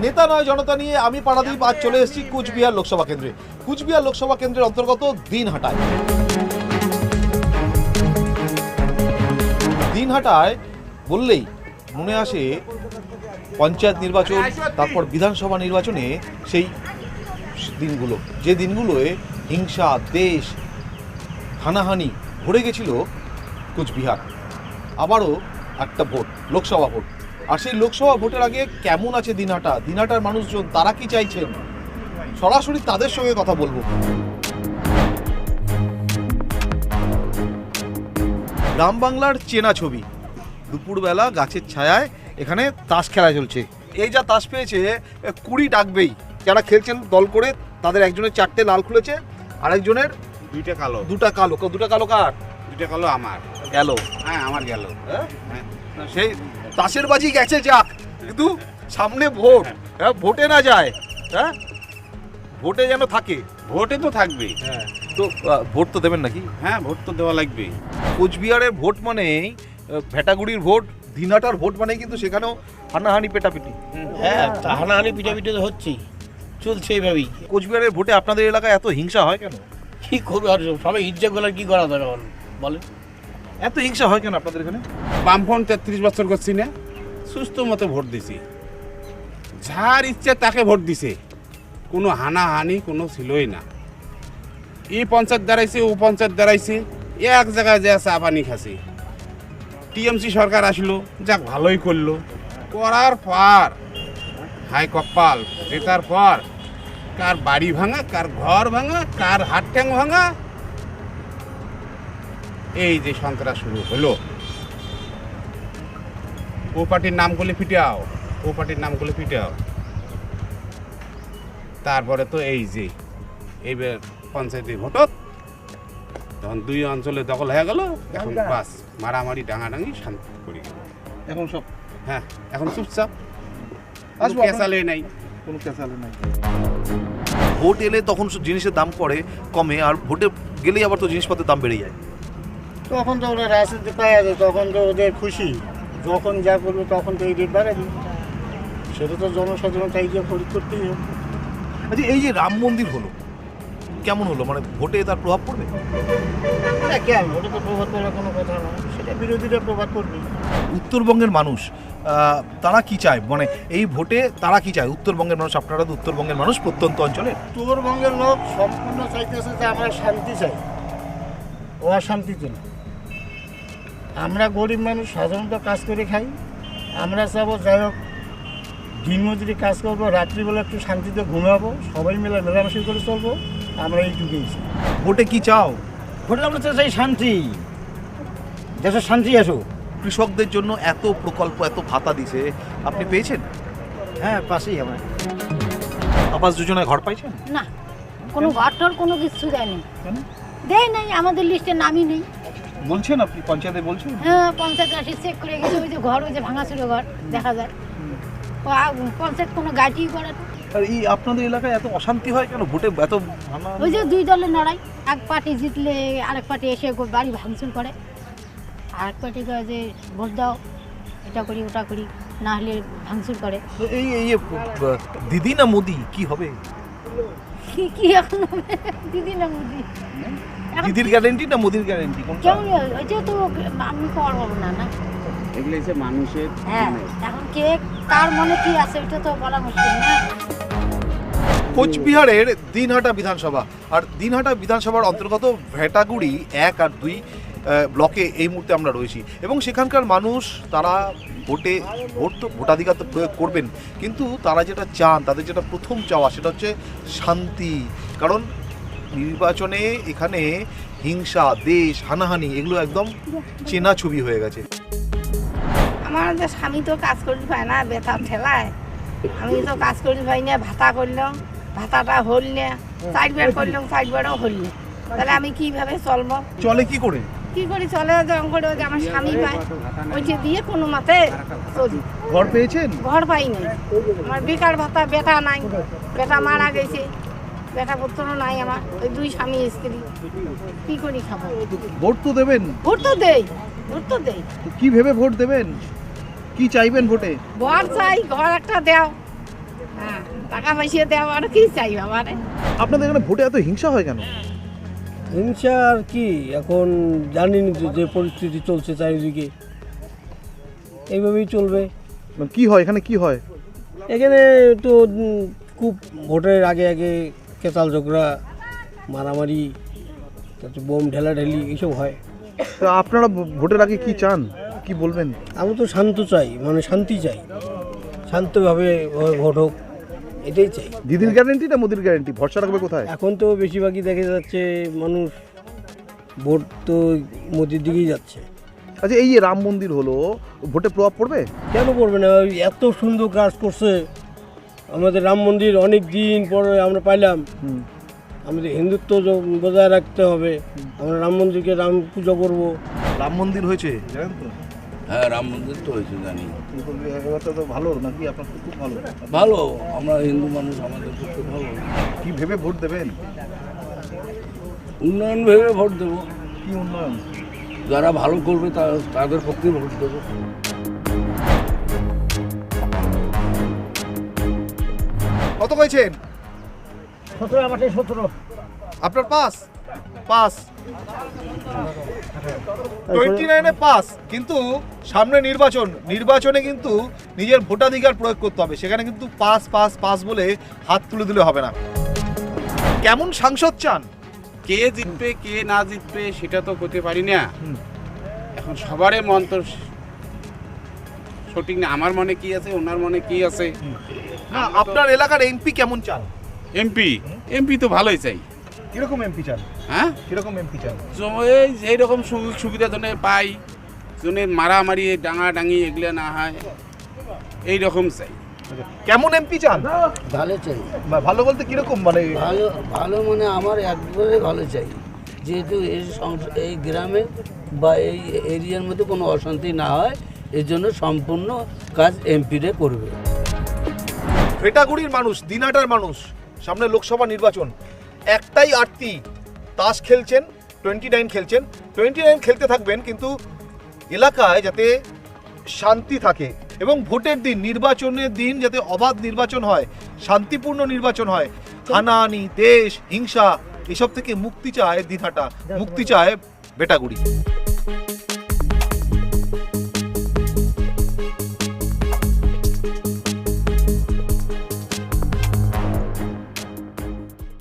নেতা নয় জনতা নিয়ে আমি পাড়াদ্বীপ আজ চলে এসেছি কুচবিহার লোকসভা কেন্দ্রে। কুচবিহার লোকসভা কেন্দ্রের অন্তর্গত দিনহাটায়। দিনহাটায় বললেই মনে আসে পঞ্চায়েত নির্বাচন, তারপর বিধানসভা নির্বাচনে সেই দিনগুলো, যে দিনগুলোয় হিংসা, দেশ, হানাহানি ভরে গেছিল কুচবিহার। আবারও একটা ভোট, লোকসভা ভোট। আর সেই লোকসভা ভোটের আগে কেমন আছে দিনহাটা, দিনহাটার মানুষজন তারা কি চাইছেন, সরাসরি তাদের সঙ্গে কথা বলবো। গ্রাম বাংলার চেনা ছবি, দুপুরবেলা গাছের ছায়ায় এখানে তাস খেলা চলছে। এই যা তাস পেয়েছে 20 ডাকবেই। যারা খেলছেন দল করে, তাদের একজনের 4টে লাল খুলেছে, আরেকজনের 2টা কালো। 2টা কালো। 2টা কালো কার? 2টা কালো আমার গেল। হ্যাঁ, আমার গেল। সেই তাসের বাজি গেছে যাক, কিন্তু সামনে ভোট, হ্যাঁ, ভোটে না যায়, হ্যাঁ, ভোটে যেন থাকে। ভোটে তো থাকবে। হ্যাঁ, তো ভোট তো দেবেন নাকি? হ্যাঁ, ভোট তো দেওয়া লাগবে। কোচবিহারের ভোট মানেই ভেটাগুড়ির ভোট, দিনহাটার ভোট মানেই কিন্তু সেখানেও হানাহানি পেটাপিটি। হ্যাঁ, হানাহানি পিটাপিটি তো হচ্ছেই, চলছে এইভাবেই। কোচবিহারের ভোটে আপনাদের এলাকায় এত হিংসা হয় কেন? কি করবে আর সবাই ইজ্জত গুলো কি করা দরকার বলে? এত হিংসা হয় কেন আপনাদের এখানে? বামফ্রন্ট 33 বছর করছি না, সুস্থ মতো ভোট দিছি, যার ইচ্ছে তাকে ভোট দিছে, কোনো হানাহানি কোনো ছিলই না। এই পঞ্চায়েত দাঁড়াইছে, ও পঞ্চায়েত দাঁড়াইছে, এক জায়গায় যে চা পানি খাসি। টিএমসি সরকার আসলো, যাক ভালোই করলো, করার পর হাই কপাল, জেতার পর কার বাড়ি ভাঙা, কার ঘর ভাঙা, কার হাত ট্যাং ভাঙা, এই যে সন্ত্রাস শুরু হলো। ও পার্টির নাম করলে পিটাও, ও পার্টির নাম করলে পিটাও। তারপরে তো এই যে এইবার পঞ্চায়েতে ভোটত তখন 2 অঞ্চলে দখল হয়ে গেল। এখন বাস মারামারি ডাঙাডাঙি শান্তি করে গেল। এখন সব, হ্যাঁ, এখন চুপচাপ, আসবো কেসালে নাই, কোনো ক্যাসালে নাই। ভোট এলে তখন জিনিসের দাম পড়ে কমে, আর ভোটে গেলেই আবার তো জিনিসপত্রের দাম বেড়ে যায়। তখন তো ওরা রাজনীতি পাওয়া যায়, তখন তো ওদের খুশি, যখন যা করবে তখন তো এই রেট বাড়াবে, সেটা তো জনসাধারণ চাই যে খরিদ করতেই হবে। আচ্ছা, এই যে রাম মন্দির হলো, কেমন হলো? মানে ভোটে তার প্রভাব পড়বে? না কেন, ওটা তো প্রভাব পড়ার কোনো কথা নয়, সেটা বিরোধীরা প্রভাব করবে। উত্তরবঙ্গের মানুষ তারা কি চায়, মানে এই ভোটে তারা কি চায়? উত্তরবঙ্গের মানুষ, আপনারা তো উত্তরবঙ্গের মানুষ, প্রত্যন্ত অঞ্চলে। উত্তরবঙ্গের লোক সম্পূর্ণ চাইতেছে যে আমরা শান্তি চাই, অশান্তিতে না। আমরা গরিব মানুষ, সাধারণত কাজ করে খাই, আমরা চাবো যাই হোক দিনমজুরি কাজ করবো, রাত্রিবেলা একটু শান্তিতে ঘুমাবো, সবাই মিলে মেলামেশি করে চলবো, আমরা এইটুকুই চাই। ভোটে কি চাও? ভোটে আমরা তো চাই শান্তি, দেশের শান্তি আসুক। কৃষকদের জন্য এত প্রকল্প, এত ভাতা দিছে, আপনি পেয়েছেন? হ্যাঁ, পাশেই আমরা। আবাস যোজনায় ঘর পাইছেন? না, কোনো ঘরটর কোনো কিছু দেয়নি। কেন? দেয় নাই, আমাদের লিস্টে নামই নেই। বলছেন আপনি, পঞ্চায়েতে বলছেন? হ্যাঁ, পঞ্চায়েত আসি চেক করে গেছে, ওই যে ঘর, ওই যে ভাঙাচুরো ঘর দেখা যায়। পঞ্চায়েত কোনো গাইডই করে না। আর এই আপনাদের এলাকায় এত অশান্তি হয় কেন ভোটে? এত ওই যে 2 দলের লড়াই, এক পার্টি জিতলে আরেক পার্টি এসে বাড়ি ভাঙচুর করে, আরেক পার্টি কয় যে ভোট দাও, এটা করি ওটা করি, না হলে ভাঙচুর করে। এই এই দিদি না মোদি কি হবে? কি এখন হবে? দিদি না মোদি? দিদির গ্যারেন্টি না মোদির গ্যারেন্টি, কোনটা? কেউ ওইটা তো আমি পারবো না। না, এগুলো হচ্ছে মানুষের। হ্যাঁ, এখন কে কার মনে কি আছে ওটা তো বলা মুশকিল না। কোচবিহারের দিনহাটা বিধানসভা, আর দিনহাটা বিধানসভার অন্তর্গত ভেটাগুড়ি 1 আর 2 ব্লকে এই মুহূর্তে আমরা রয়েছি। এবং সেখানকার মানুষ তারা ভোট তো ভোটাধিকার তো প্রয়োগ করবেন, কিন্তু তারা যেটা চান, তাদের যেটা প্রথম চাওয়া, সেটা হচ্ছে শান্তি। কারণ নির্বাচনে এখানে হিংসা, দেশ, হানাহানি এগুলো একদম চেনা ছবি হয়ে গেছে। আমার যে স্বামী তো কাজ করতে পায় না, বেতার ঠেলায়, আমি তো কাজ করতে পাই না। ভাতা করলাম, ভাতাটা হল না, 4 বার করলাম, 4 বারও হল না, তাহলে আমি কিভাবে চলবো? চলে কি করে? কি করি চলে যখন করে যে আমার স্বামী পায়, ওইটা দিয়ে কোনো মতে চলি। ঘর পেয়েছেন? ঘর পাই নাই, আমার বেকার ভাতা, বেটা নাই, বেটা মারা গেছে, বেটা পুত্র নাই আমার, ওই 2 স্বামী স্ত্রী, কি করি খাবো? ভোট তো দেবেন? ভোট তো দেই, ভোট তো দেই। কি ভেবে ভোট দেবেন? কি চাইবেন ভোটে? ঘর চাই, ঘর একটা দাও, হ্যাঁ টাকা পয়সা দেওয়া আর কি চাই বাবারে। আপনাদের এখানে ভোটে এত হিংসা হয় কেন? হিংসা আর কি, এখন জানিনি তো যে পরিস্থিতি চলছে চারিদিকে, এইভাবেই চলবে। মানে কি হয় এখানে, কি হয়? এখানে তো খুব ভোটের আগে আগে কেতাল ঝগড়া, মারামারি, তারপর বোম ঢেলাঢেলি এইসব হয়। তো আপনারা ভোটের আগে কি চান, কি বলবেন? আমি তো শান্ত চাই, মানে শান্তি চাই, শান্তভাবে ভোট হোক, এটাই চাই। দিদির গ্যারেন্টি না মোদির গ্যারেন্টি, ভরসা রাখবে কোথায়? এখন তো বেশিরভাগই দেখা যাচ্ছে মানুষ ভোট তো মোদির দিকেই যাচ্ছে। আচ্ছা, এই যে রাম মন্দির হলো, ভোটে প্রভাব পড়বে? কেন পড়বে না? ওই এত সুন্দর কাজ করছে আমাদের রাম মন্দির, অনেক দিন পরে আমরা পাইলাম। আমাদের হিন্দুত্ব বজায় রাখতে হবে, আমরা রাম মন্দিরকে রাম পুজো করব। রাম মন্দির হয়েছে জানেন তো? হ্যাঁ, রাম মন্দির তো হয়েছে জানি। এবারটা তো ভালো নাকি? আপনার তো খুব ভালো। ভালো, আমরা হিন্দু মানুষ, আমাদের পক্ষে ভালো। কি ভেবে ভোট দেবেন? উন্নয়ন ভেবে ভোট দেবো। কি উন্নয়ন? যারা ভালো করবে তাদের পক্ষে ভোট দেবো। কত কইছেন? 17 আমাকে 17। আপনার পাস 29-এ পাস, কিন্তু সামনে নির্বাচনে কিন্তু নিজের ভোটাধিকার প্রয়োগ করতে হবে। সেখানে কিন্তু পাস বলে হাত তুলে দিলে হবে না। কেমন সাংসদ চান? কে জিতবে কে না জিতবে সেটা তো করতে পারি না। এখন সবারই মন তো সঠিক না, আমার মনে কি আছে, ওনার মনে কি আছে। না, আপনার এলাকার এমপি কেমন চান? এমপি তো ভালোই চাই। কিরকম এমপি চান? হ্যাঁ, কিরকম এমপি চান? এই এইরকম সুযোগ সুবিধা জন্য পাই, জন্য মারামারি ডাঙাডাঙি এগুলো না হয়, এইরকম চাই। কেমন এমপি চান? ভালো চাই। ভালো বলতে কিরকম, মানে ভালো ভালো মানে আমার একবারে ভালো চাই, যেহেতু এই গ্রামে বা এই এরিয়ার মধ্যে কোনো অশান্তি না হয়, এর জন্য সম্পূর্ণ কাজ এমপিরে করবে। ভেটাগুড়ির মানুষ, দিনহাটার মানুষ, সামনে লোকসভা নির্বাচন, একটাই আরতি, তাস খেলছেন, 29 খেলছেন, 29 খেলতে থাকবেন, কিন্তু এলাকায় যাতে শান্তি থাকে এবং ভোটের দিন, নির্বাচনের দিন যাতে অবাধ নির্বাচন হয়, শান্তিপূর্ণ নির্বাচন হয়, হানাহানি, দেশ, হিংসা এসব থেকে মুক্তি চায় দিনহাটা, মুক্তি চায় ভেটাগুড়ি।